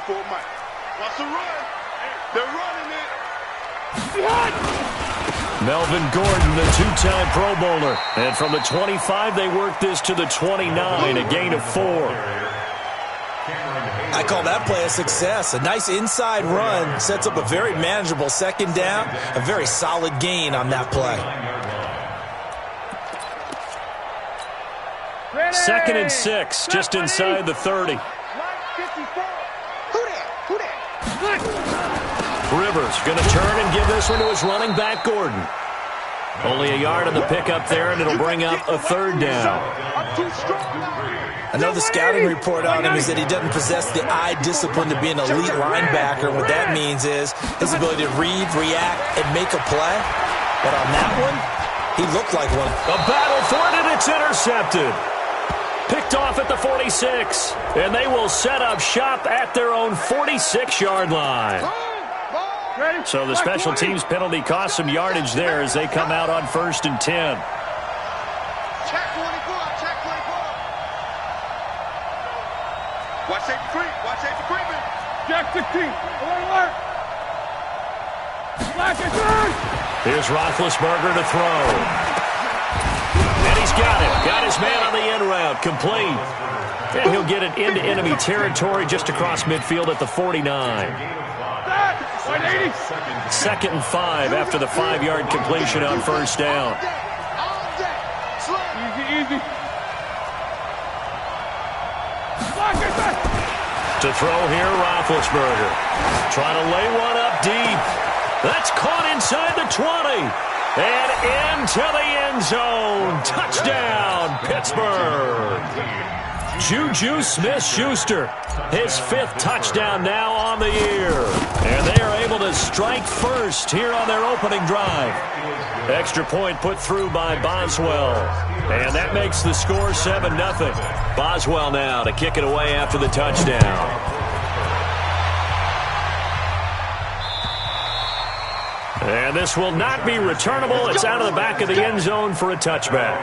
for a mic. Watch the run. They're running it. Melvin Gordon, the two-time Pro Bowler. And from the 25, they work this to the 29, a gain of 4. I call that play a success. A nice inside run sets up a very manageable second down. A very solid gain on that play. 2nd and 6, just inside the 30. Rivers going to turn and give this one to his running back, Gordon. Only a yard on the pickup there, and it'll bring up a 3rd down. I know the scouting report on him is that he doesn't possess the eye discipline to be an elite linebacker. And what that means is his ability to read, react, and make a play. But on that one, he looked like one. A battle for it, and it's intercepted. Picked off at the 46, and they will set up shop at their own 46-yard line. So the special teams penalty cost some yardage there as they come out on 1st and 10. Check 24. Check 24. Watch safety creep. Watch safety creeping. Jack 16. Alert. Black is good. Here's Roethlisberger to throw. And he's got it. Got his man on the end route. Complete. And he'll get it into enemy territory just across midfield at the 49. 2nd and 5 after the 5-yard completion on 1st down. Easy. To throw here, Roethlisberger. Trying to lay one up deep. That's caught inside the 20. And into the end zone. Touchdown, Pittsburgh. Juju Smith-Schuster, his 5th touchdown now on the year. And they are able to strike first here on their opening drive. Extra point put through by Boswell. And that makes the score 7-0. Boswell now to kick it away after the touchdown. And this will not be returnable. It's out of the back of the end zone for a touchback.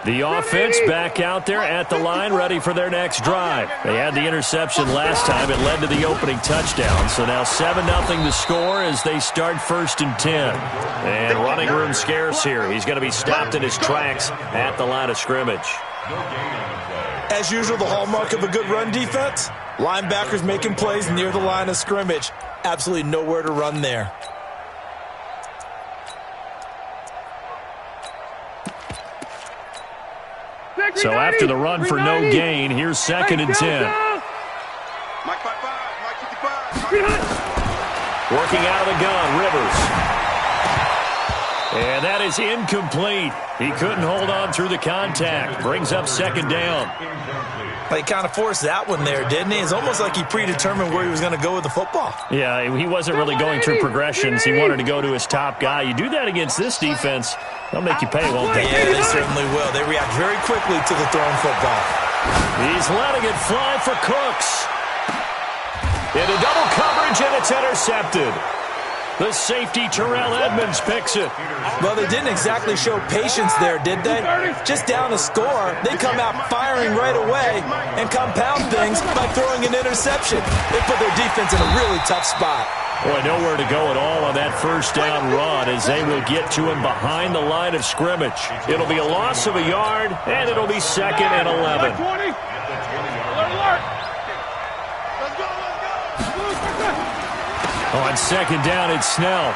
The offense back out there at the line, ready for their next drive. They had the interception last time. It led to the opening touchdown. So now 7-0 the score as they start 1st and 10. And running room scarce here. He's going to be stopped in his tracks at the line of scrimmage. As usual, the hallmark of a good run defense, linebackers making plays near the line of scrimmage. Absolutely nowhere to run there. So after the run for no gain, here's 2nd and 10. Mike 55. Mike 55. Working out of the gun, Rivers. And that is incomplete. He couldn't hold on through the contact. Brings up 2nd down. He kind of forced that one there, didn't he? It's almost like he predetermined where he was going to go with the football. Yeah, he wasn't really going through progressions. He wanted to go to his top guy. You do that against this defense, they'll make you pay, won't they? Yeah, they certainly will. They react very quickly to the thrown football. He's letting it fly for Cooks. Into double coverage, and it's intercepted. The safety, Terrell Edmonds, picks it. Well, they didn't exactly show patience there, did they? Just down a score, they come out firing right away and compound things by throwing an interception. They put their defense in a really tough spot. Boy, nowhere to go at all on that 1st down run as they will get to him behind the line of scrimmage. It'll be a loss of a yard, and it'll be 2nd and 11. On 2nd down, it's Snell.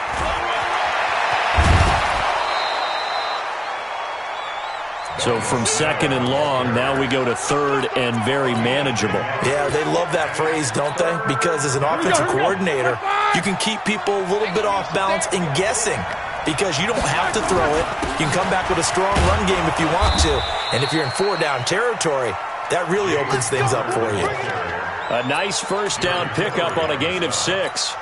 So from 2nd and long, now we go to 3rd and very manageable. Yeah, they love that phrase, don't they? Because as an offensive coordinator, you can keep people a little bit off balance and guessing because you don't have to throw it. You can come back with a strong run game if you want to. And if you're in 4-down territory, that really opens things up for you. A nice 1st down pickup on a gain of 6.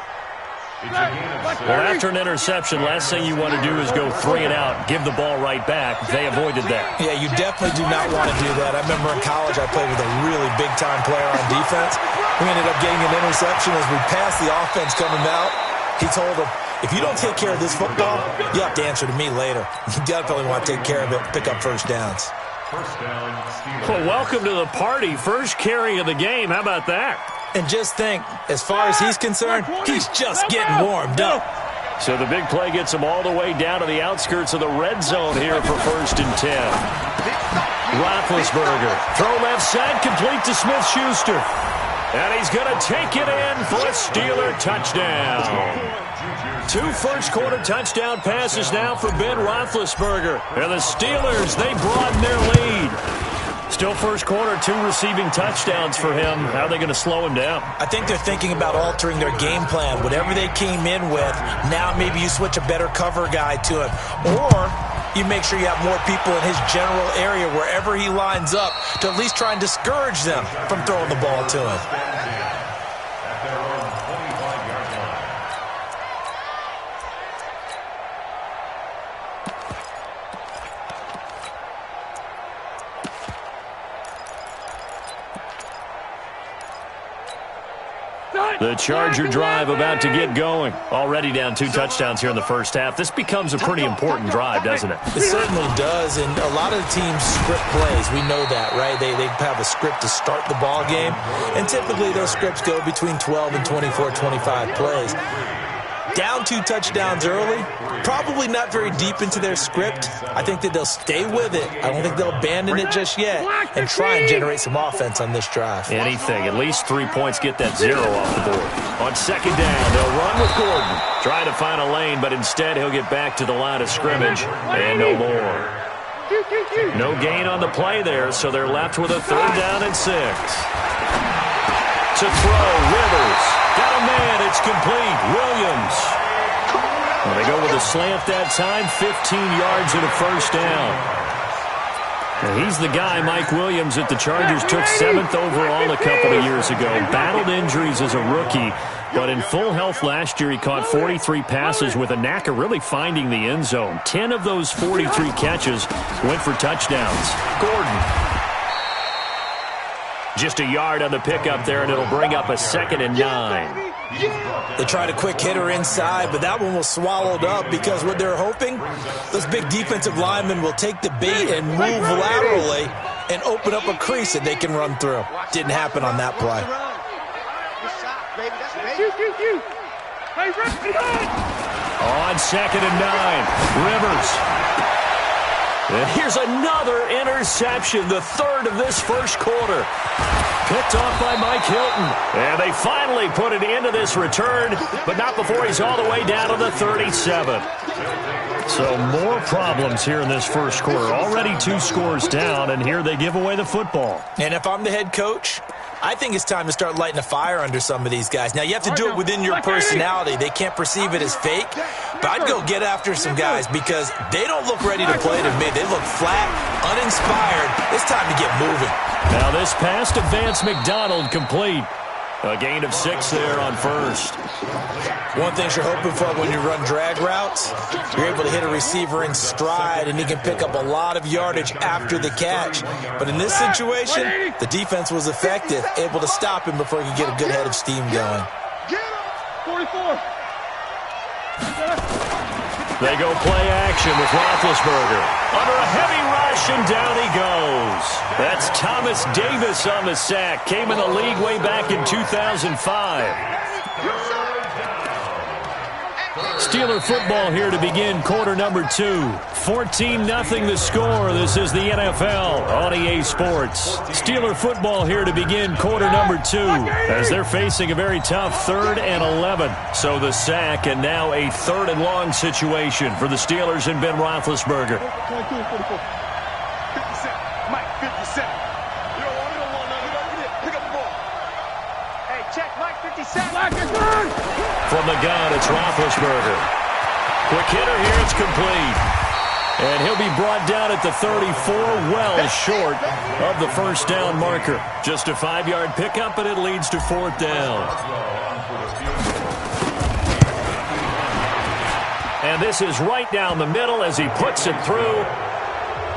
Well, after an interception, last thing you want to do is go 3 and out, give the ball right back. They avoided that. Yeah, you definitely do not want to do that. I remember in college I played with a really big-time player on defense. We ended up getting an interception as we passed the offense coming out. He told him, if you don't take care of this football, you have to answer to me later. You definitely want to take care of it, pick up 1st downs. Well, welcome to the party. First carry of the game. How about that? And just think, as far as he's concerned, he's just getting warmed up. So the big play gets him all the way down to the outskirts of the red zone here for 1st and 10. Roethlisberger, throw left side, complete to Smith-Schuster. And he's going to take it in for a Steeler touchdown. 2 first-quarter touchdown passes now for Ben Roethlisberger. And the Steelers, they broaden their lead. Still first quarter, 2 receiving touchdowns for him. How are they going to slow him down? I think they're thinking about altering their game plan. Whatever they came in with, now maybe you switch a better cover guy to him. Or you make sure you have more people in his general area wherever he lines up to at least try and discourage them from throwing the ball to him. The Charger drive about to get going. Already down 2 touchdowns here in the first half. This becomes a pretty important drive, doesn't it? It certainly does, and a lot of the teams script plays. We know that, right? They have a script to start the ball game, and typically those scripts go between 12 and 24, 25 plays. Down 2 touchdowns early, probably not very deep into their script. I think that they'll stay with it. I don't think they'll abandon it just yet and try and generate some offense on this drive. Anything. At least 3 points get that 0 off the board. On 2nd down, they'll run with Gordon. Trying to find a lane, but instead he'll get back to the line of scrimmage and no more. No gain on the play there, so they're left with a 3rd down and 6. To throw, Rivers. Got a man, it's complete. Williams. Well, they go with a slant that time, 15 yards and a 1st down. Now, he's the guy, Mike Williams, that the Chargers took 7th overall a couple of years ago. Battled injuries as a rookie, but in full health last year, he caught 43 passes with a knack of really finding the end zone. 10 of those 43 catches went for touchdowns. Gordon. Just a yard on the pickup there, and it'll bring up a 2nd and 9. They tried a quick hitter inside, but that one was swallowed up because what they're hoping, those big defensive linemen will take the bait and move laterally and open up a crease that they can run through. Didn't happen on that play. On 2nd and 9, Rivers. And here's another interception, the 3rd of this first quarter. Picked off by Mike Hilton. And they finally put an end to this return, but not before he's all the way down to the 37. So more problems here in this first quarter. Already 2 scores down, and here they give away the football. And if I'm the head coach, I think it's time to start lighting a fire under some of these guys. Now, you have to do it within your personality. They can't perceive it as fake. But I'd go get after some guys because they don't look ready to play to me. They look flat, uninspired. It's time to get moving. Now this pass to Vance McDonald complete. A gain of 6 there on 1st. One thing you're hoping for when you run drag routes, you're able to hit a receiver in stride, and he can pick up a lot of yardage after the catch. But in this situation, the defense was effective, able to stop him before he could get a good head of steam going. 44. They go play action with Roethlisberger. Under a heavy rush, and down he goes. That's Thomas Davis on the sack. Came in the league way back in 2005. Steeler football here to begin quarter number 2. 14-0 the score. This is the NFL on EA Sports. Steeler football here to begin quarter number 2 as they're facing a very tough 3rd and 11. So the sack and now a 3rd and long situation for the Steelers and Ben Roethlisberger. 52, 44. 50 Cent. Mike, 50 Cent. You don't want nothing. Pick up the ball. Hey, check Mike, 50 Cent. From the gun, it's Roethlisberger. Quick hitter here, it's complete. And he'll be brought down at the 34, well short of the 1st down marker. Just a 5-yard pickup, and it leads to 4th down. And this is right down the middle as he puts it through.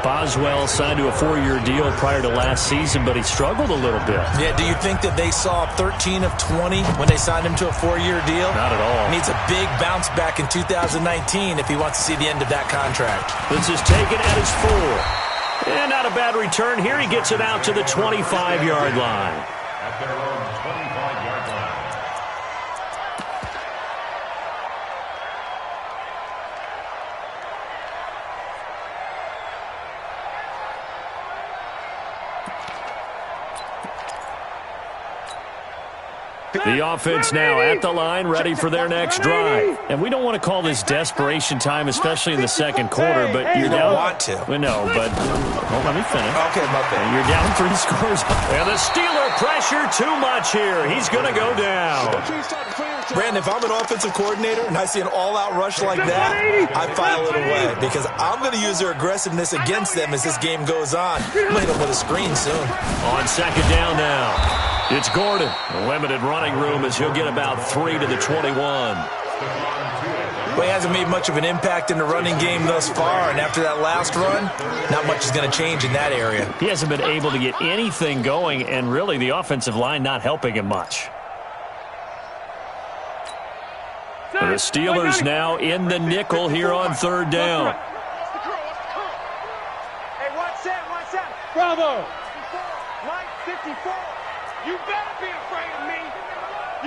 Boswell signed to a 4-year deal prior to last season, but he struggled a little bit. Yeah, do you think that they saw 13 of 20 when they signed him to a 4-year deal? Not at all. Needs a big bounce back in 2019 if he wants to see the end of that contract. This is taken at his 4. And not a bad return here. He gets it out to the 25-yard line. At their own 25-yard line. The offense now at the line, ready for their next drive. And we don't want to call this desperation time, especially in the second quarter, but you're down. You don't want to. We know, but let me finish. Okay, my bad. You're down 3 scores. And the Steeler pressure too much here. He's going to go down. Brandon, if I'm an offensive coordinator and I see an all-out rush like that, I file it away because I'm going to use their aggressiveness against them as this game goes on. I'm going to hit them with a screen soon. On second down now. It's Gordon. A limited running room as he'll get about 3 to the 21. Well, he hasn't made much of an impact in the running game thus far, and after that last run, not much is going to change in that area. He hasn't been able to get anything going, and really the offensive line not helping him much. The Steelers now in the nickel here on third down. Hey, 1-7. Bravo. Mike 54. You better be afraid of me.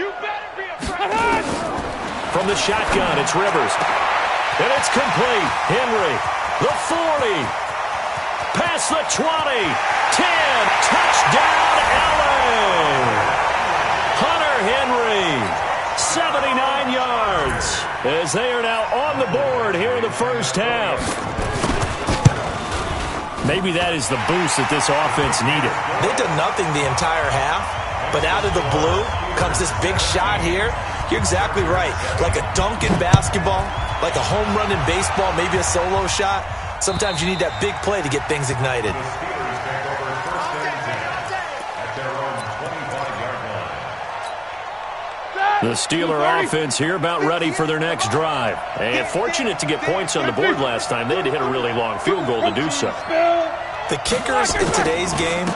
You better be afraid. From the shotgun, it's Rivers. And it's complete. Henry, the 40. Past the 20. 10. Touchdown, LA. Hunter Henry, 79 yards. As they are now on the board here in the first half. Maybe that is the boost that this offense needed. They've done nothing the entire half, but out of the blue comes this big shot here. You're exactly right. Like a dunk in basketball, like a home run in baseball, maybe a solo shot. Sometimes you need that big play to get things ignited. The Steeler offense here about ready for their next drive. And fortunate to get points on the board last time. They had to hit a really long field goal to do so. The kickers in today's game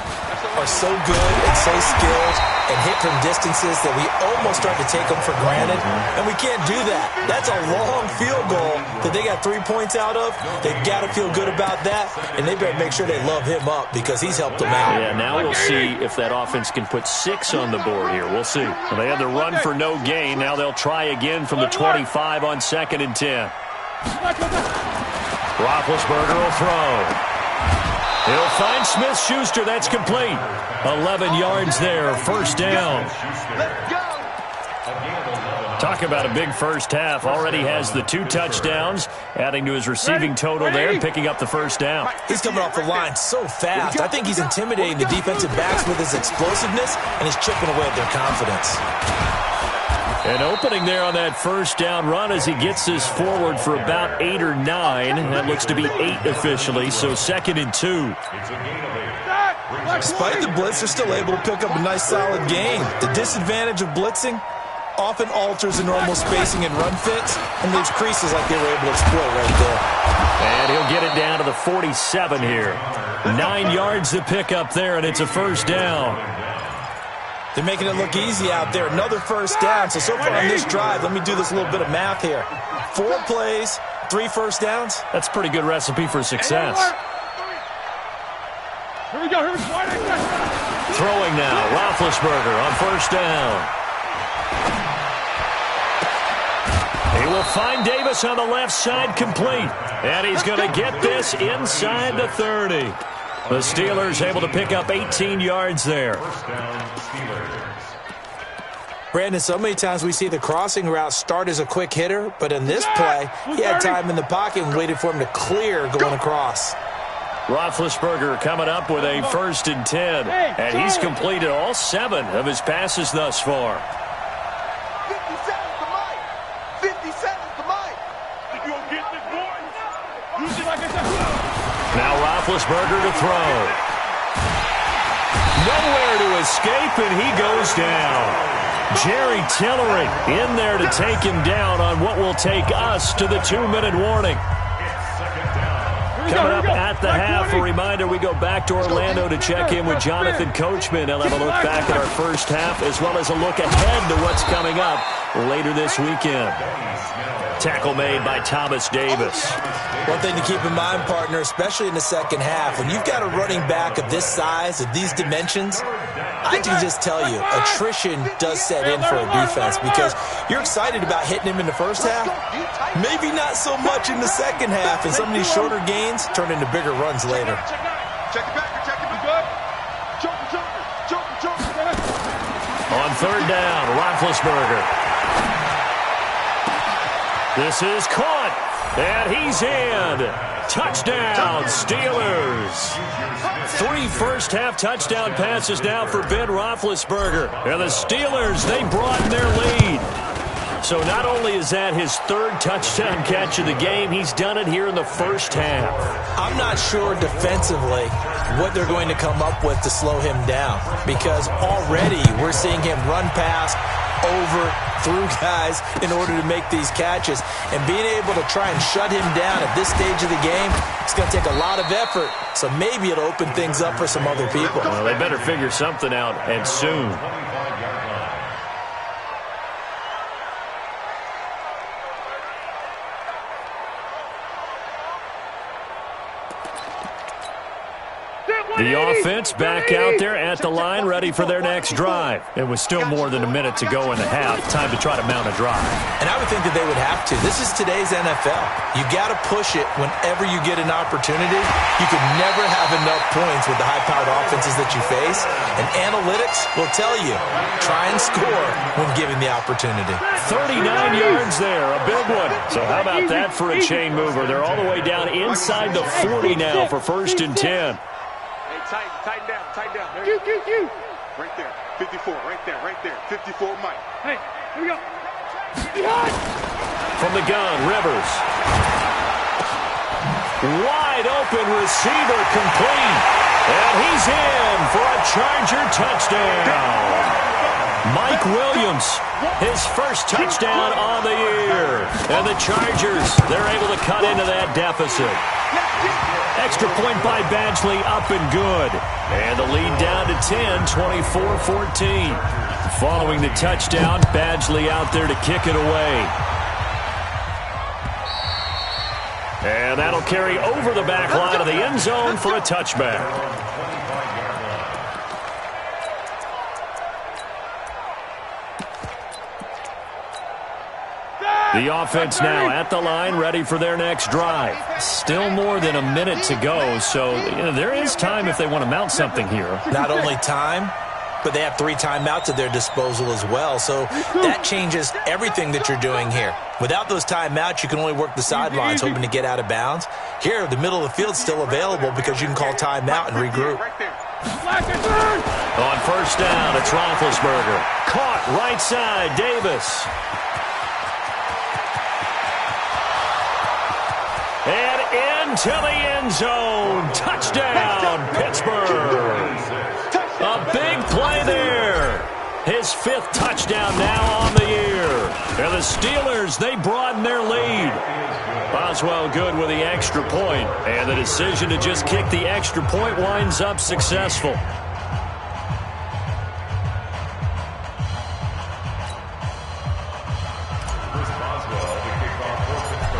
are so good and so skilled and hit from distances that we almost start to take them for granted, and we can't do that. That's a long field goal that they got 3 points out of. They've got to feel good about that, and they better make sure they love him up because he's helped them out. Yeah, now we'll see if that offense can put 6 on the board here. We'll see. Well, they had the run for no gain. Now they'll try again from the 25 on 2nd and 10. Roethlisberger will throw. He'll find Smith-Schuster. That's complete. 11 yards there. First down. Talk about a big first half. Already has the 2 touchdowns, adding to his receiving total there, picking up the first down. He's coming off the line so fast. I think he's intimidating the defensive backs with his explosiveness, and he's chipping away at their confidence. An opening there on that first down run as he gets this forward for about 8 or 9. That looks to be 8 officially, so 2nd and 2. Despite the blitz, they're still able to pick up a nice solid gain. The disadvantage of blitzing often alters the normal spacing and run fits and leaves creases like they were able to exploit right there. And he'll get it down to the 47 here. 9 yards to pick up there, and it's a first down. They're making it look easy out there. Another first down. So far on this drive, let me do this little bit of math here. 4 plays, 3 first downs. That's a pretty good recipe for success. Here we go. Throwing now, Roethlisberger on first down. He will find Davis on the left side complete. And he's going to get this inside the 30. The Steelers able to pick up 18 yards there. Brandon, so many times we see the crossing route start as a quick hitter, but in this play, he had time in the pocket and waited for him to clear going across. Roethlisberger coming up with a 1st and 10, and he's completed all 7 of his passes thus far. 57 to Mike. 57 to Mike. You gonna get this, boy? Use it like I said. Now Roethlisberger to throw. Nowhere to escape, and he goes down. Jerry Tillery in there to take him down on what will take us to the 2-minute warning. Coming up at the half, a reminder, we go back to Orlando to check in with Jonathan Coachman. He'll have a look back at our first half as well as a look ahead to what's coming up later this weekend. Tackle made by Thomas Davis. One thing to keep in mind, partner, especially in the second half, when you've got a running back of this size, of these dimensions, I can just tell you, attrition does set in for a defense because you're excited about hitting him in the first half. Maybe not so much in the second half, and some of these shorter gains turn into bigger runs later. Check it back. Check it back. Choke. On third down, Roethlisberger. This is caught, and he's in. Touchdown, Steelers. 3 first-half touchdown passes now for Ben Roethlisberger. And the Steelers, they broaden their lead. So not only is that his 3rd touchdown catch of the game, he's done it here in the first half. I'm not sure defensively what they're going to come up with to slow him down because already we're seeing him run past, over, through guys in order to make these catches. And being able to try and shut him down at this stage of the game, it's going to take a lot of effort. So maybe it'll open things up for some other people. Well, they better figure something out, and soon. The offense back out there at the line, ready for their next drive. It was still more than a minute to go in the half. Time to try to mount a drive. And I would think that they would have to. This is today's NFL. You got to push it whenever you get an opportunity. You can never have enough points with the high-powered offenses that you face. And analytics will tell you, try and score when given the opportunity. 39 yards there, a big one. So how about that for a chain mover? They're all the way down inside the 40 now for 1st and 10. Tighten down. Q. Right there, 54, right there, 54 Mike. Hey, here we go. From the gun, Rivers. Wide open receiver complete. And he's in for a Charger touchdown. Mike Williams, his first touchdown on the year. And the Chargers, they're able to cut into that deficit. Extra point by Badgley, up and good. And the lead down to 10, 24-14. Following the touchdown, Badgley out there to kick it away. And that'll carry over the back line of the end zone for a touchback. The offense now at the line, ready for their next drive. Still more than a minute to go, so there is time if they want to mount something here. Not only time, but they have 3 timeouts at their disposal as well, so that changes everything that you're doing here. Without those timeouts, you can only work the sidelines hoping to get out of bounds. Here, the middle of the field's still available because you can call timeout and regroup. On first down, it's Roethlisberger. Caught right side, Davis. And into the end zone. Touchdown, Pittsburgh. A big play there. His 5th touchdown now on the year. And the Steelers, they broaden their lead. Boswell good with the extra point. And the decision to just kick the extra point winds up successful.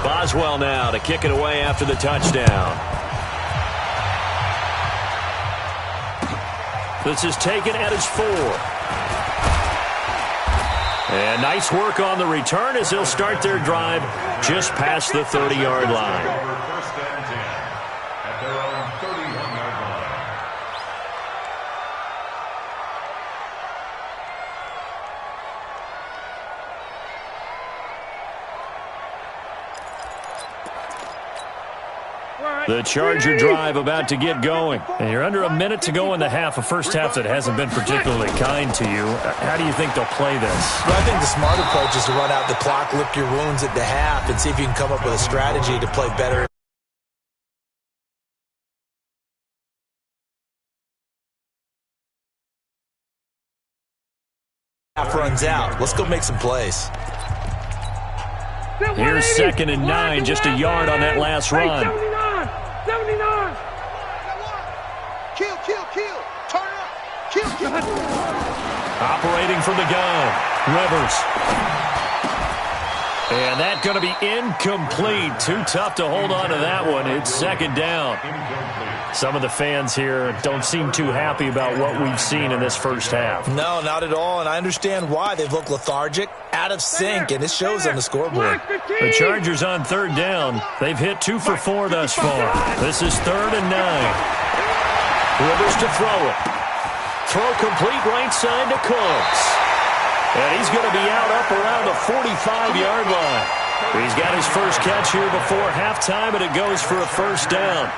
Boswell now to kick it away after the touchdown. This is taken at his 4. And nice work on the return as they'll start their drive just past the 30-yard line. First and 10 at their own 31-yard line. The Charger drive about to get going. And you're under a minute to go in the half, a first half that hasn't been particularly kind to you. How do you think they'll play this? Well, I think the smart approach is to run out the clock, lick your wounds at the half, and see if you can come up with a strategy to play better. Half runs out. Let's go make some plays. Here's 2nd and 9, just a yard on that last run. 79! Kill. Turn it up. Kill. Operating from the gun, Rivers. And that's going to be incomplete. Too tough to hold on to that one. It's second down. Some of the fans here don't seem too happy about what we've seen in this first half. No, not at all, and I understand why. They've looked lethargic, out of sync, and it shows on the scoreboard. The Chargers on third down. They've hit 2 for 4 thus far. This is 3rd and 9. Rivers to throw it. Throw complete right side to Cooks. And he's going to be out up around the 45-yard line. He's got his first catch here before halftime, and it goes for a first down.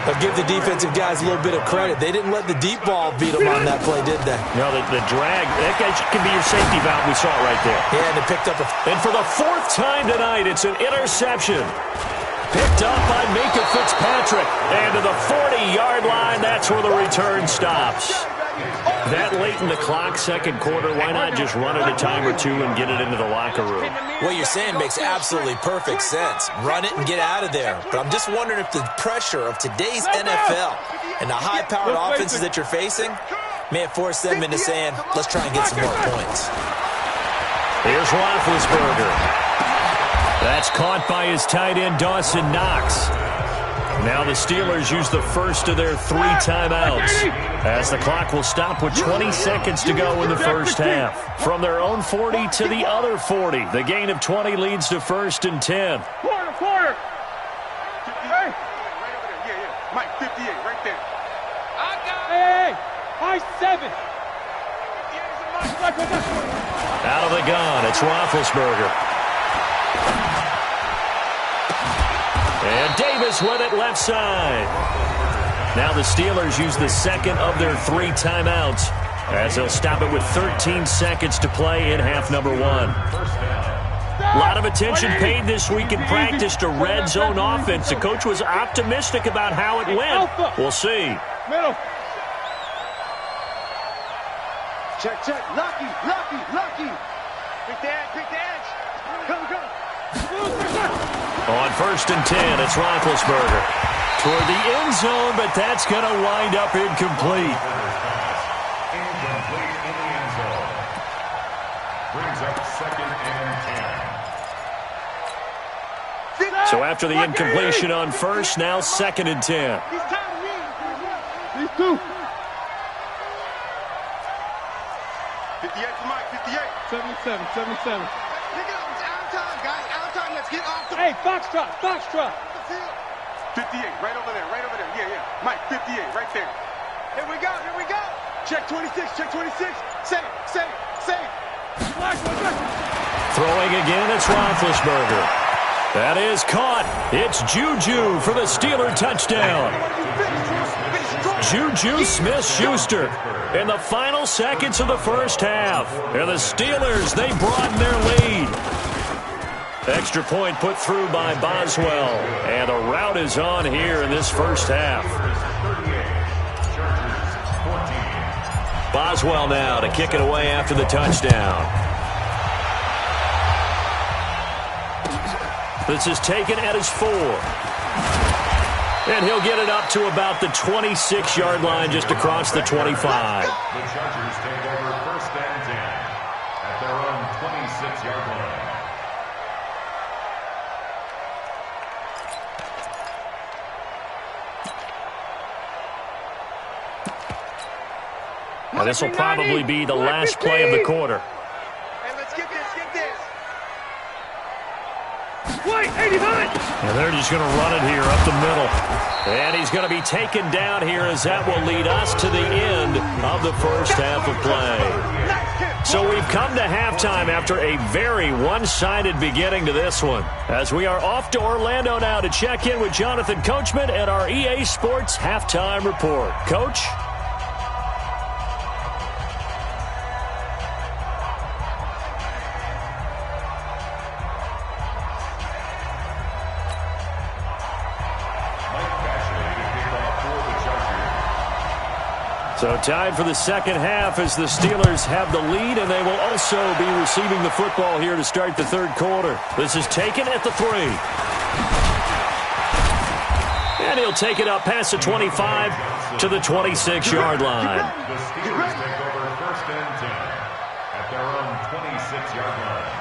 But give the defensive guys a little bit of credit. They didn't let the deep ball beat them on that play, did they? No, the drag, that guy can be your safety valve. We saw it right there. Yeah, and they picked up And for the 4th time tonight, it's an interception. Picked up by Minkah Fitzpatrick. And to the 40-yard line, that's where the return stops. That late in the clock, second quarter, why not just run it a time or two and get it into the locker room? What you're saying makes absolutely perfect sense. Run it and get out of there. But I'm just wondering if the pressure of today's NFL and the high-powered offenses that you're facing may have forced them into saying, let's try and get some more points. Here's Roethlisberger. That's caught by his tight end, Dawson Knox. Now the Steelers use the first of their 3 timeouts as the clock will stop with 20 seconds to go in the first half. From their own 40 to the other 40. The gain of 20 leads to 1st and 10. Quarter. Hey. Mike, 58, right there. I got it. Hey, high 7. Out of the gun, it's Roethlisberger. And Davis with it left side. Now the Steelers use the second of their 3 timeouts as they'll stop it with 13 seconds to play in half number 1. A lot of attention paid this week in practice to red zone offense. The coach was optimistic about how it went. We'll see. Middle. Check. Lucky. Pick the edge. Go. On 1st and 10, it's Roethlisberger. Toward the end zone, but that's going to wind up incomplete. Incomplete in the end zone. Brings up 2nd and 10. So after the incompletion on 1st, now 2nd and 10. These 2. 58 to Mike, 58. 77. Pick it up. It's out of time, guys. Out of time. Let's get off the... Hey, Foxtrot. 58, right over there. Yeah. Mike, 58, right there. Here we go. Check 26. Save. Throwing again, it's Roethlisberger. That is caught. It's Juju for the Steeler touchdown. Juju Smith-Schuster in the final seconds of the first half. And the Steelers, they broaden their lead. Extra point put through by Boswell. And the rout is on here in this first half. Boswell now to kick it away after the touchdown. This is taken at his 4. And he'll get it up to about the 26-yard line just across the 25. The Chargers take over 1st and 10 at their own 26-yard line. Now this will probably be the last play of the quarter. Hey, let's get this. Wait, 89. And they're just going to run it here up the middle. And he's going to be taken down here as that will lead us to the end of the first half of play. So we've come to halftime after a very one-sided beginning to this one. As we are off to Orlando now to check in with Jonathan Coachman at our EA Sports Halftime Report. Coach? So tied for the second half as the Steelers have the lead, and they will also be receiving the football here to start the third quarter. This is taken at the 3. And he'll take it up past the 25 to the 26-yard line. The Steelers take over 1st and 10 at their own 26. 26-yard line.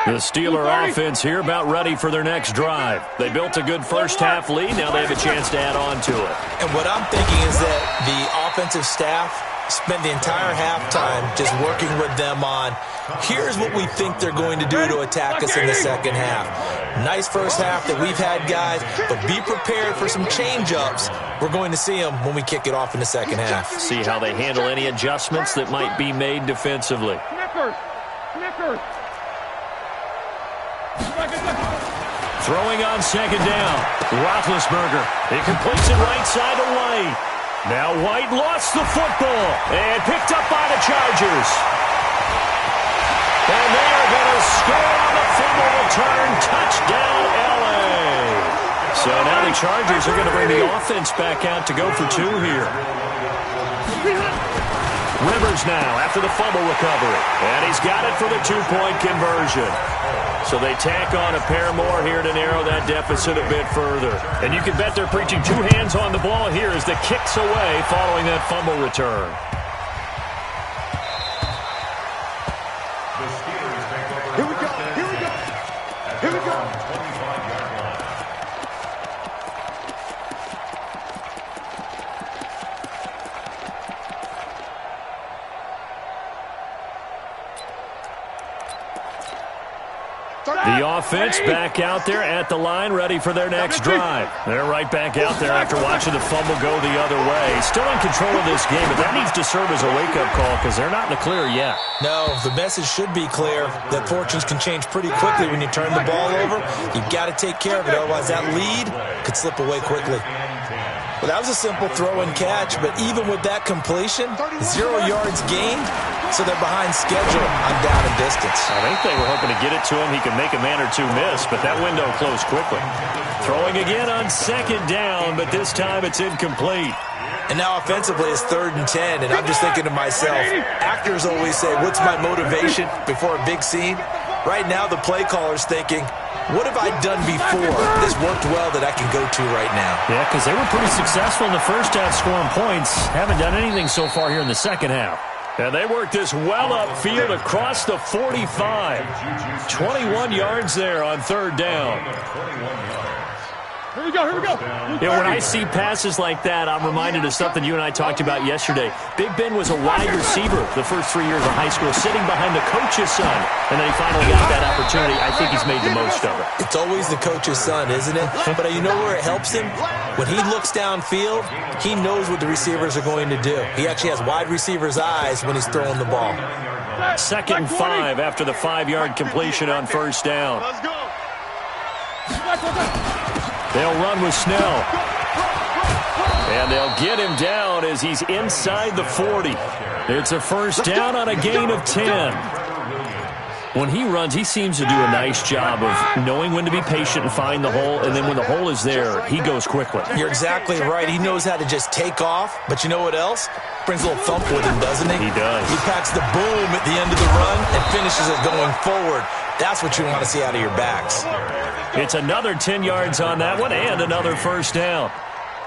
The Steeler offense here about ready for their next drive. They built a good first-half lead. Now they have a chance to add on to it. And what I'm thinking is that the offensive staff spent the entire halftime just working with them on, here's what we think they're going to do to attack us in the second half. Nice first half that we've had, guys, but be prepared for some change-ups. We're going to see them when we kick it off in the second half. See how they handle any adjustments that might be made defensively. Snickers. Throwing on second down. Roethlisberger. He completes it right side to White. Now White lost the football and picked up by the Chargers. And they are going to score on the fumble return. Touchdown, L.A. So now the Chargers are going to bring the offense back out to go for two here. Rivers now after the fumble recovery. And he's got it for the two-point conversion. So they tack on a pair more here to narrow that deficit a bit further. And you can bet they're preaching two hands on the ball here as the kicks away following that fumble return. The Steelers take over. Here we go. Here we go. 25-yard line. The offense back out there at the line, ready for their next drive. They're right back out there after watching the fumble go the other way. Still in control of this game, but that needs to serve as a wake-up call because they're not in the clear yet. No, the message should be clear that fortunes can change pretty quickly when you turn the ball over. You've got to take care of it, otherwise that lead could slip away quickly. Well, that was a simple throw and catch, but even with that completion, 0 yards gained, so they're behind schedule on down and distance. I think they were hoping to get it to him. He could make a man or two miss, but that window closed quickly. Throwing again on second down, but this time it's incomplete. And now offensively it's 3rd and 10, and I'm just thinking to myself, actors always say, what's my motivation before a big scene? Right now the play caller's thinking, what have I done before? This worked well that I can go to right now. Yeah, because they were pretty successful in the first half scoring points. Haven't done anything so far here in the second half. And they worked this well upfield across the 45. 21 yards there on 3rd down. Here we go. Yeah, when I see passes like that, I'm reminded of something you and I talked about yesterday. Big Ben was a wide receiver the first 3 years of high school, sitting behind the coach's son. And then he finally got that opportunity. I think he's made the most of it. It's always the coach's son, isn't it? But you know where it helps him? When he looks downfield, he knows what the receivers are going to do. He actually has wide receivers' eyes when he's throwing the ball. 2nd and 5 after the 5-yard completion on 1st down. Let's go. They'll run with Snell. And they'll get him down as he's inside the 40. It's a 1st down on a gain of 10. When he runs, he seems to do a nice job of knowing when to be patient and find the hole, and then when the hole is there, he goes quickly. You're exactly right. He knows how to just take off, but you know what else? Brings a little thump with him, doesn't he? He does. He packs the boom at the end of the run and finishes it going forward. That's what you want to see out of your backs. It's another 10 yards on that one and another 1st down.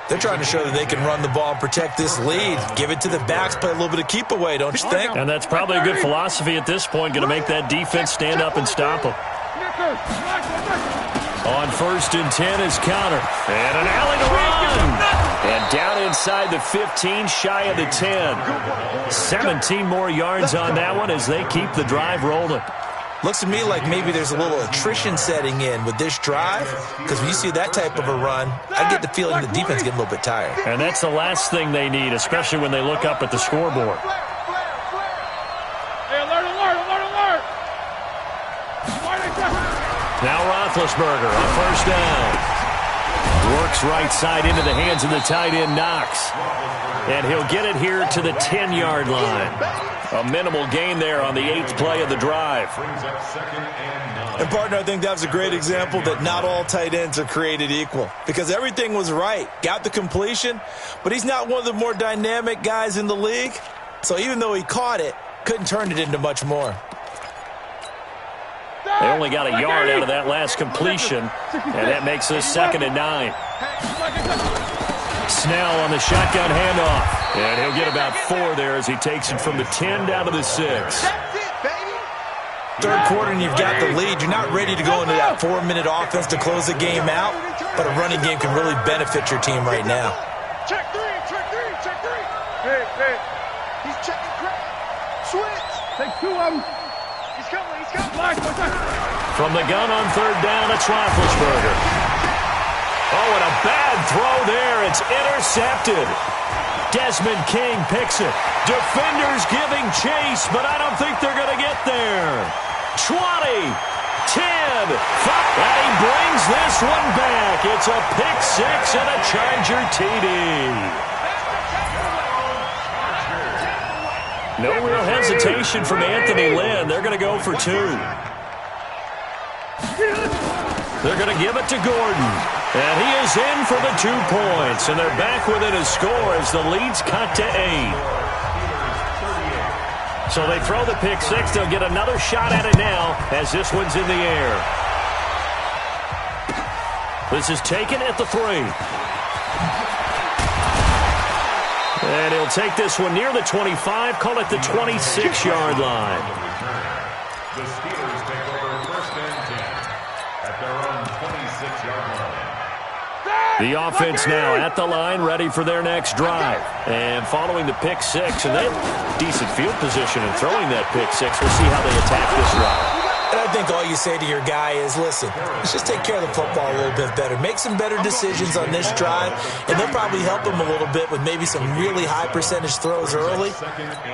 They're trying to show that they can run the ball and protect this lead. Give it to the backs, play a little bit of keep away, don't you think? And that's probably a good philosophy at this point, going to make that defense stand up and stop them. On 1st and 10 is Counter. And an alley to run. And down inside the 15, shy of the 10. 17 more yards on that one as they keep the drive rolling. Looks to me like maybe there's a little attrition setting in with this drive, because when you see that type of a run, I get the feeling the defense getting a little bit tired. And that's the last thing they need, especially when they look up at the scoreboard. Hey, alert. Now Roethlisberger on 1st down. Works right side into the hands of the tight end Knox. And he'll get it here to the 10-yard line. A minimal gain there on the 8th play of the drive. And, partner, I think that was a great example that not all tight ends are created equal, because everything was right. Got the completion, but he's not one of the more dynamic guys in the league. So even though he caught it, couldn't turn it into much more. They only got a yard out of that last completion, and that makes this 2nd and 9. Snell on the shotgun handoff, and he'll get about 4 there as he takes it from the 10 down to the 6. That's it, baby. Third quarter and you've got the lead. You're not ready to go into that 4-minute offense to close the game out, but a running game can really benefit your team right now. Check 3, check 3, check 3. Hey. He's checking crap. Switch. Take 2 of them. He's coming. From the gun on 3rd down, it's Roethlisberger. Oh, and a bad throw there. It's intercepted. Desmond King picks it. Defenders giving chase, but I don't think they're going to get there. 20, 10, 5, and he brings this one back. It's a pick 6 and a Charger TD. No real hesitation from Anthony Lynn. They're going to go for 2. They're going to give it to Gordon. And he is in for the 2 points. And they're back within a score as the lead's cut to 8. So they throw the pick 6. They'll get another shot at it now as this one's in the air. This is taken at the 3. And he'll take this one near the 25, call it the 26-yard line. The Steelers take over 1st and 10 at their own 26-yard line. The offense now at the line, ready for their next drive. And following the pick 6, and they have decent field position in throwing that pick 6. We'll see how they attack this drive. And I think all you say to your guy is, listen, let's just take care of the football a little bit better. Make some better decisions on this drive, and they'll probably help him a little bit with maybe some really high percentage throws early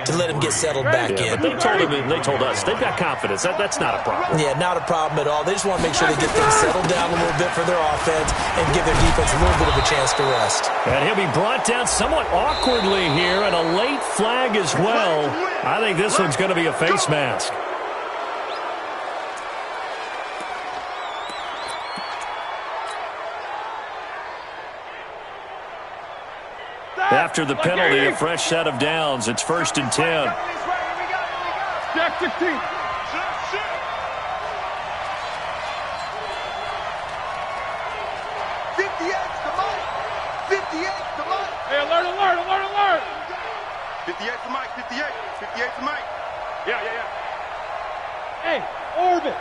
to let him get settled back in. But they told us they've got confidence. That's not a problem. Yeah, not a problem at all. They just want to make sure they get things settled down a little bit for their offense and give their defense a little bit of a chance to rest. And he'll be brought down somewhat awkwardly here, and a late flag as well. I think this one's going to be a face mask. After the penalty, a fresh set of downs. It's 1st and 10. Jack 16. 58 to Mike. 58 to Mike. Hey, alert. 58 to Mike. 58 to Mike. Yeah. Hey, orbit.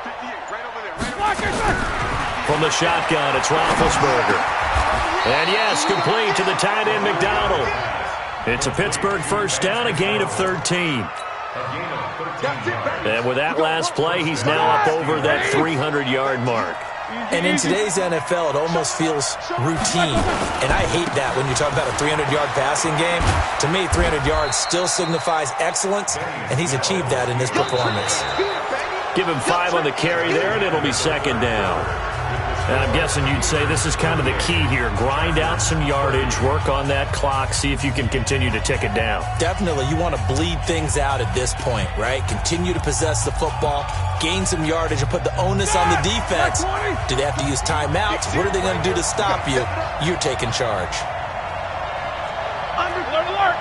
58, right over there. From the shotgun, it's Roethlisberger. And yes, complete to the tight end, McDonald. It's a Pittsburgh 1st down, a gain of 13. And with that last play, he's now up over that 300-yard mark. And in today's NFL, it almost feels routine. And I hate that when you talk about a 300-yard passing game. To me, 300 yards still signifies excellence, and he's achieved that in this performance. Give him 5 on the carry there, and it'll be 2nd down. And I'm guessing you'd say this is kind of the key here. Grind out some yardage, work on that clock, see if you can continue to tick it down. Definitely. You want to bleed things out at this point, right? Continue to possess the football, gain some yardage, and put the onus on the defense. Do they have to use timeouts? What are they going to do to stop you? You're taking charge. Alert.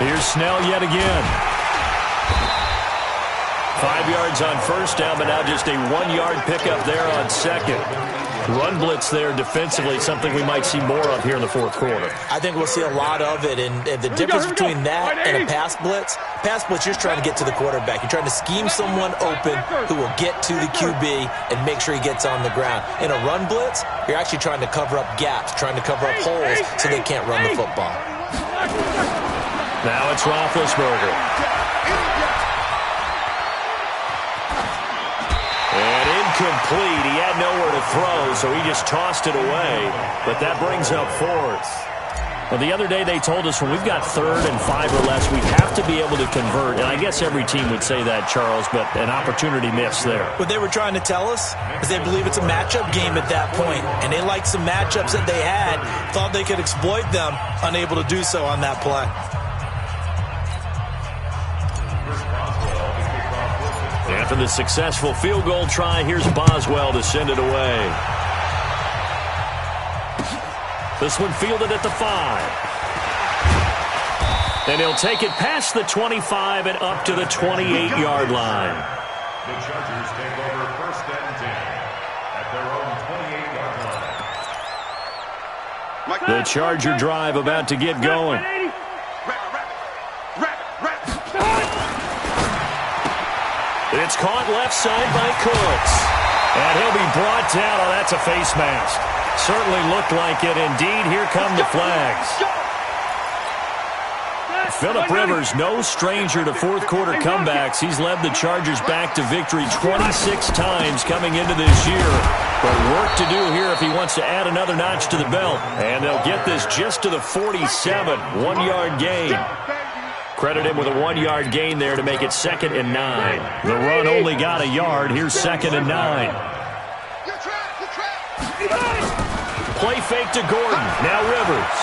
Here's Snell yet again. 5 yards on 1st down, but now just a 1-yard pickup there on 2nd. Run blitz there defensively, something we might see more of here in the 4th quarter. I think we'll see a lot of it, and the difference between that and a pass blitz, you're just trying to get to the quarterback. You're trying to scheme someone open who will get to the QB and make sure he gets on the ground. In a run blitz, you're actually trying to cover up gaps, trying to cover up holes so they can't run the football. Now it's Roethlisberger. And incomplete. He had nowhere to throw, so he just tossed it away. But that brings up 4th. Well, the other day they told us when we've got 3rd and 5 or less, we have to be able to convert. And I guess every team would say that, Charles, but an opportunity missed there. What they were trying to tell us is they believe it's a matchup game at that point. And they liked some matchups that they had, thought they could exploit them, unable to do so on that play. After the successful field goal try, here's Boswell to send it away. This one fielded at the 5. And he'll take it past the 25 and up to the 28-yard line. The Chargers take over first and 10 at their own 28-yard line. The Charger drive about to get going. It's caught left side by Cooks. And he'll be brought down. Oh, that's a face mask. Certainly looked like it. Indeed, here come the flags. Phillip Rivers, no stranger to fourth-quarter comebacks. He's led the Chargers back to victory 26 times coming into this year. But work to do here if he wants to add another notch to the belt. And they'll get this just to the 47, one-yard gain. Credit him with a 1-yard gain there to make it 2nd and 9. The run only got a yard. Here's 2nd and 9. Play fake to Gordon. Now Rivers.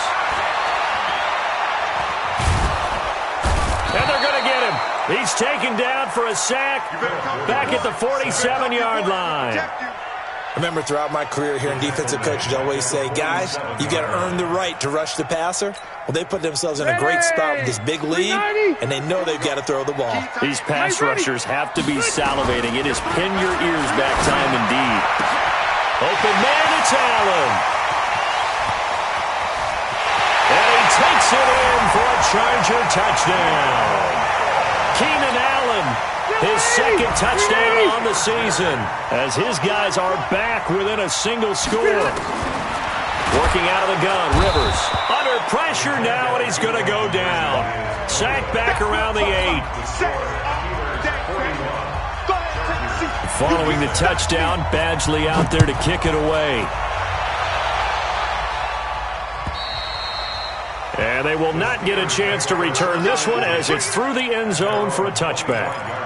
And they're going to get him. He's taken down for a sack back at the 47-yard line. Remember, throughout my career here in defensive coaches, I always say, guys, you got to earn the right to rush the passer. Well, they put themselves in a great spot with this big lead, and they know they've got to throw the ball. These pass rushers have to be salivating. It is pin your ears back time indeed. Open man, it's Allen. And he takes it in for a Charger touchdown. Keenan Allen, his 2nd touchdown on the season, as his guys are back within a single score. Working out of the gun, Rivers under pressure now, and he's going to go down. Sacked back around the 8. Following the touchdown, Badgley out there to kick it away. And they will not get a chance to return this one as it's through the end zone for a touchback.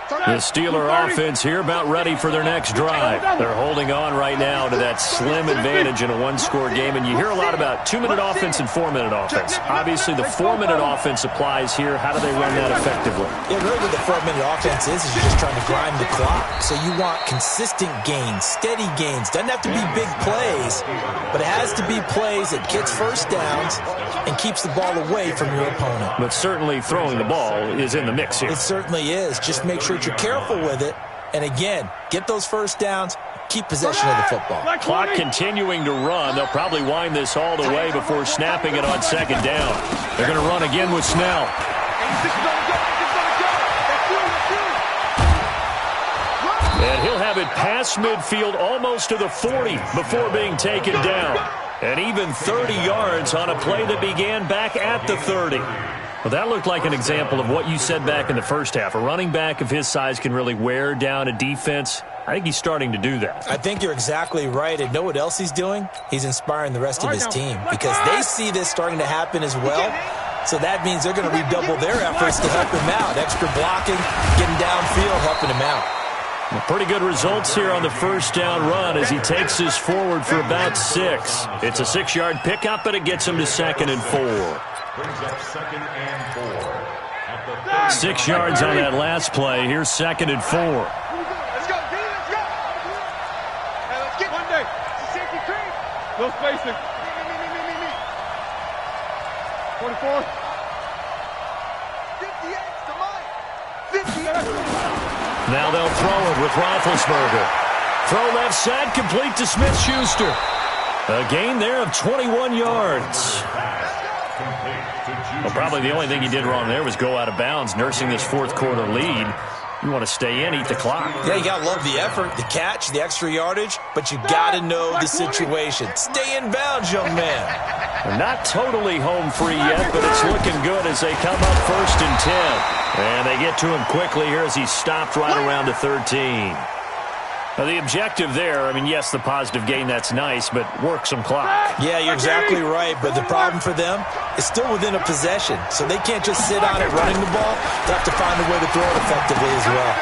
The Steeler offense here about ready for their next drive. They're holding on right now to that slim advantage in a one-score game. And you hear a lot about 2-minute offense and 4-minute offense. Obviously, the 4-minute offense applies here. How do they run that effectively? Yeah, really what the 4-minute offense is you're just trying to grind the clock. So you want consistent gains, steady gains. Doesn't have to be big plays, but it has to be plays that gets first downs and keeps the ball away from your opponent. But certainly throwing the ball is in the mix here. It certainly is. Just make sure you're careful with it. And again, get those first downs, keep possession of the football. Clock continuing to run. They'll probably wind this all the way before snapping it on 2nd down. They're going to run again with Snell. And he'll have it past midfield almost to the 40 before being taken down. And even 30 yards on a play that began back at the 30. Well, that looked like an example of what you said back in the first half. A running back of his size can really wear down a defense. I think he's starting to do that. I think you're exactly right. And know what else he's doing? He's inspiring the rest of his team because they see this starting to happen as well. So that means they're going to redouble their efforts to help him out. Extra blocking, getting downfield, helping him out. Well, pretty good results here on the first down run as he takes this forward for about 6. It's a 6-yard pickup, and it gets him to 2nd and 4. Brings up 2nd and 4. 6 yards on that last play. Here's 2nd and 4. Let's go, D, let's go. Hey, let's get one day. It's a safety cream. No spacing. Me. 44. 58 to Mike. 58. Now they'll throw it with Roethlisberger. Throw left side, complete to Smith-Schuster. A gain there of 21 yards. Well, probably the only thing he did wrong there was go out of bounds, nursing this fourth-quarter lead. You want to stay in, eat the clock. Yeah, you got to love the effort, the catch, the extra yardage, but you got to know the situation. Stay in bounds, young man. They're not totally home free yet, but it's looking good as they come up 1st and 10. And they get to him quickly here as he's stopped right around the 13. Now, the objective there, I mean, yes, the positive gain, that's nice, but work some clock. Yeah, you're exactly right, but the problem for them is still within a possession, so they can't just sit on it running the ball. They have to find a way to throw it effectively as well.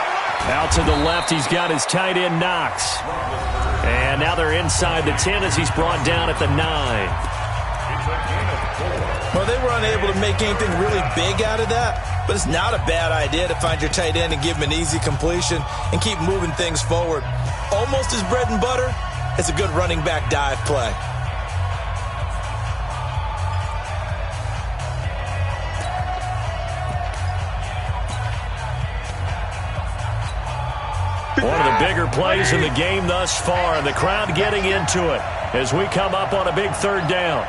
Out to the left, he's got his tight end, Knox. And now they're inside the 10 as he's brought down at the 9. Well, they were unable to make anything really big out of that, but it's not a bad idea to find your tight end and give him an easy completion and keep moving things forward. Almost as bread and butter as a good running back dive play. One of the bigger plays in the game thus far, and the crowd getting into it as we come up on a big third down.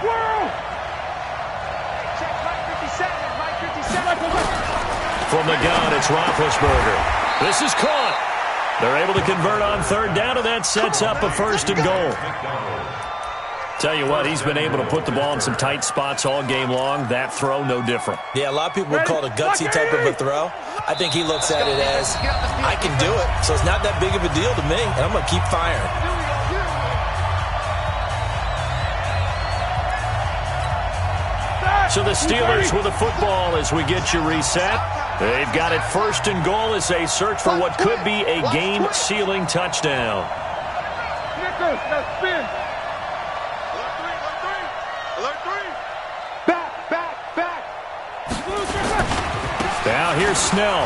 From the gun, it's Roethlisberger. This is caught. They're able to convert on third down, and that sets up a 1st and goal. Tell you what, he's been able to put the ball in some tight spots all game long. That throw, no different. Yeah, a lot of people would call it a gutsy type of a throw. I think he looks at it as, I can do it, so it's not that big of a deal to me, and I'm going to keep firing. So the Steelers with the football as we get you reset. They've got it 1st and goal as they search for what could be a game-sealing touchdown. Snickers, now spin. Now here's Snell.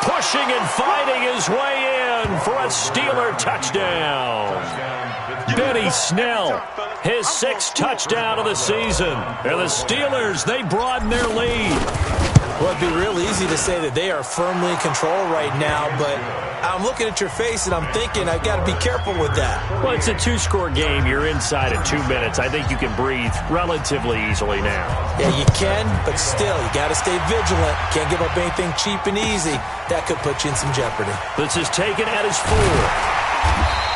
Pushing and fighting his way in for a Steeler touchdown. Benny Snell, his 6th touchdown of the season. And the Steelers, they broaden their lead. Well, it'd be real easy to say that they are firmly in control right now, but I'm looking at your face and I'm thinking I've got to be careful with that. Well, it's a 2-score game. You're inside in 2 minutes. I think you can breathe relatively easily now. Yeah, you can, but still, you got to stay vigilant. Can't give up anything cheap and easy. That could put you in some jeopardy. This is taken at his 4.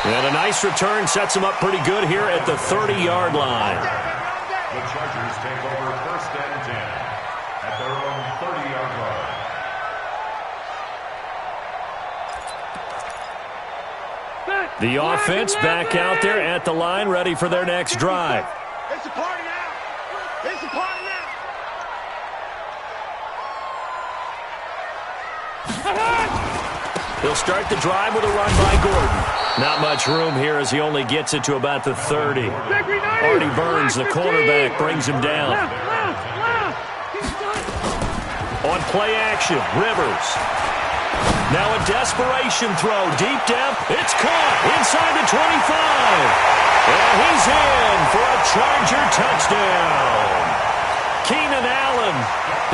And a nice return sets him up pretty good here at the 30-yard line. The Chargers take over 1st and 10 at their own 30-yard line. The offense back out there at the line, ready for their next drive. It's a party now. It's a party now. He'll start the drive with a run by Gordon. Not much room here as he only gets it to about the 30. Artie Burns, the cornerback, brings him down. On play action, Rivers. Now a desperation throw, deep depth. It's caught inside the 25. And he's in for a Charger touchdown. Keenan Allen,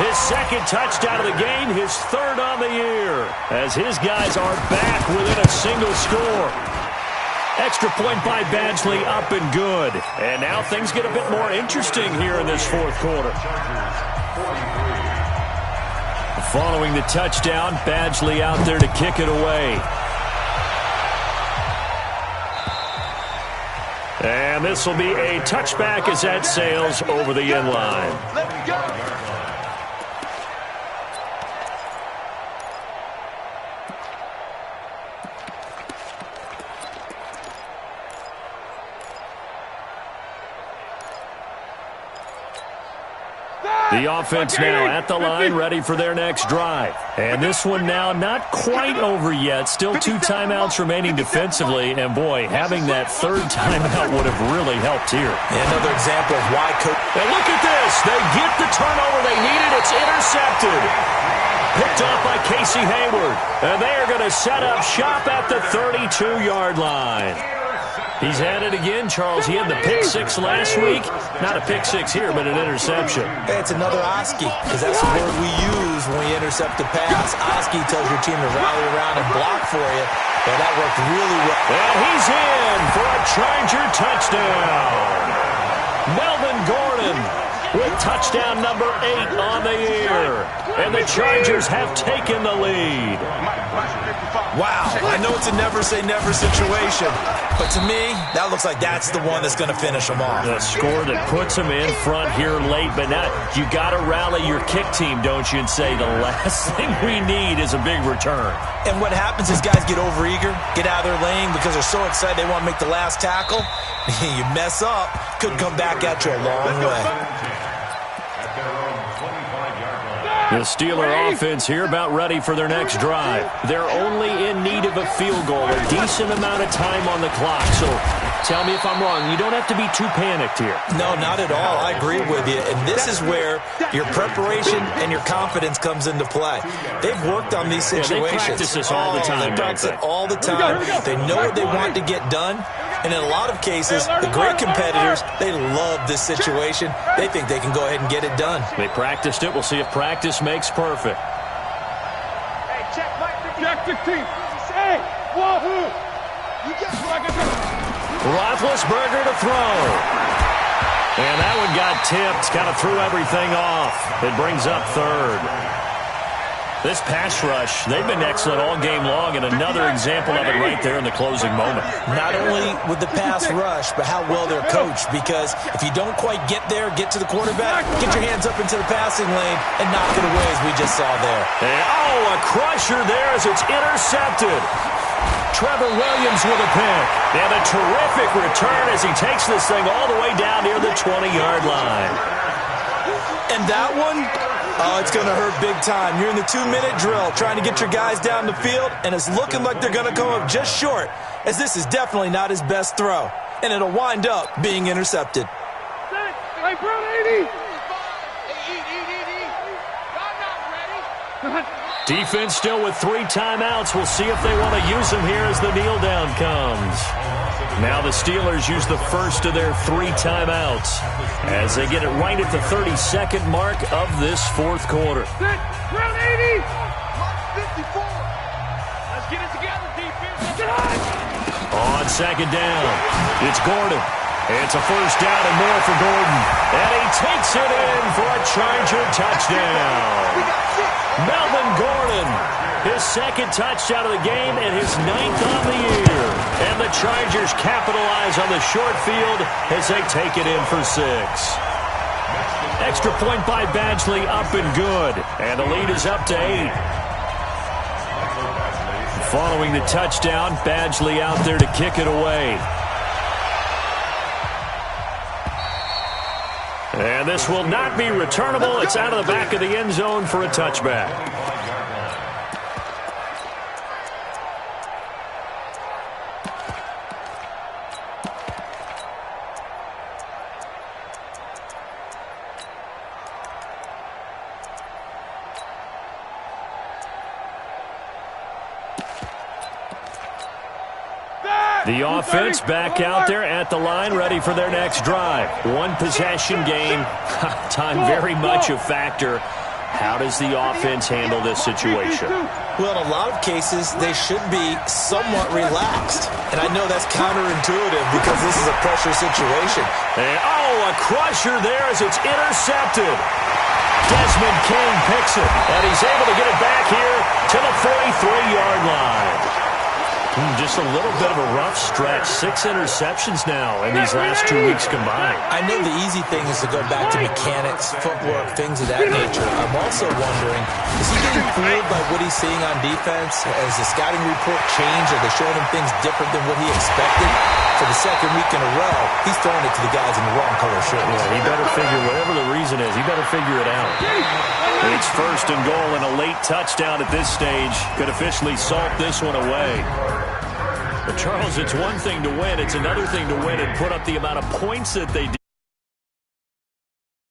his 2nd touchdown of the game, his 3rd on the year, as his guys are back within a single score. Extra point by Badgley, up and good. And now things get a bit more interesting here in this 4th quarter. Following the touchdown, Badgley out there to kick it away. And this will be a touchback as that sails over the end line. Let's go. The offense now at the line, ready for their next drive. And this one now not quite over yet. Still 2 timeouts remaining defensively. And, boy, having that 3rd timeout would have really helped here. Another example of why coach. And look at this. They get the turnover they needed. It's intercepted. Picked off by Casey Hayward. And they are going to set up shop at the 32-yard line. He's had it again, Charles. He had the pick 6 last week. Not a pick 6 here, but an interception. Hey, it's another Oski, because that's the word we use when we intercept the pass. Oski tells your team to rally around and block for you. Well, that worked really well. And he's in for a Charger touchdown. Melvin Gordon with touchdown number 8 on the year. And the Chargers have taken the lead. Wow, I know it's a never-say-never situation, but to me, that looks like that's the one that's going to finish them off. The score that puts them in front here late, but now you got to rally your kick team, don't you, and say the last thing we need is a big return. And what happens is guys get overeager, get out of their lane because they're so excited they want to make the last tackle. You mess up, could come back at you a long way. The Steeler offense here about ready for their next drive. They're only in need of a field goal, a decent amount of time on the clock. So tell me if I'm wrong. You don't have to be too panicked here. No, not at all. I agree with you. And this is where your preparation and your confidence comes into play. They've worked on these situations. Yeah, they practice this all the time. They practice it all the time. They know what they want to get done. And in a lot of cases, the great competitors, they love this situation. They think they can go ahead and get it done. They practiced it. We'll see if practice makes perfect. Hey, check Mike 50. Check 16. Roethlisberger to throw. And that one got tipped, kind of threw everything off. It brings up third. This pass rush, they've been excellent all game long, and another example of it right there in the closing moment. Not only with the pass rush, but how well they're coached, because if you don't quite get there, get to the quarterback, get your hands up into the passing lane, and knock it away as we just saw there. And, a crusher there as it's intercepted. Trevor Williams with a pick. And a terrific return as he takes this thing all the way down near the 20-yard line. And that one, it's going to hurt big time. You're in the 2-minute drill trying to get your guys down the field, and it's looking like they're going to come up just short, as this is definitely not his best throw. And it'll wind up being intercepted. Hey, bro, 80. Defense still with 3 timeouts. We'll see if they want to use them here as the kneel down comes. Now the Steelers use the first of their 3 timeouts as they get it right at the 32nd mark of this fourth quarter. Round 80. 54. Let's get it together, defense. On second down, it's Gordon. It's a first down and more for Gordon. And he takes it in for a Charger touchdown. Melvin Gordon, his second touchdown of the game and his 9th on the year. And the Chargers capitalize on the short field as they take it in for 6. Extra point by Badgley, up and good. And the lead is up to 8. Following the touchdown, Badgley out there to kick it away. And this will not be returnable. It's out of the back of the end zone for a touchback. The offense back out there at the line, ready for their next drive. 1 possession game. Time very much a factor. How does the offense handle this situation? Well, in a lot of cases, they should be somewhat relaxed. And I know that's counterintuitive because this is a pressure situation. And, a crusher there as it's intercepted. Desmond King picks it, and he's able to get it back here to the 43-yard line. Just a little bit of a rough stretch. 6 interceptions now in these last 2 weeks combined. I know the easy thing is to go back to mechanics, footwork, things of that nature. I'm also wondering, is he getting fooled by what he's seeing on defense? Has the scouting report changed? Are they showing him things different than what he expected? For the second week in a row, he's throwing it to the guys in the wrong color shirts. Yeah, he better figure, whatever the reason is, he better figure it out. It's first and goal, and a late touchdown at this stage could officially salt this one away. But Charles, it's one thing to win. It's another thing to win and put up the amount of points that they did.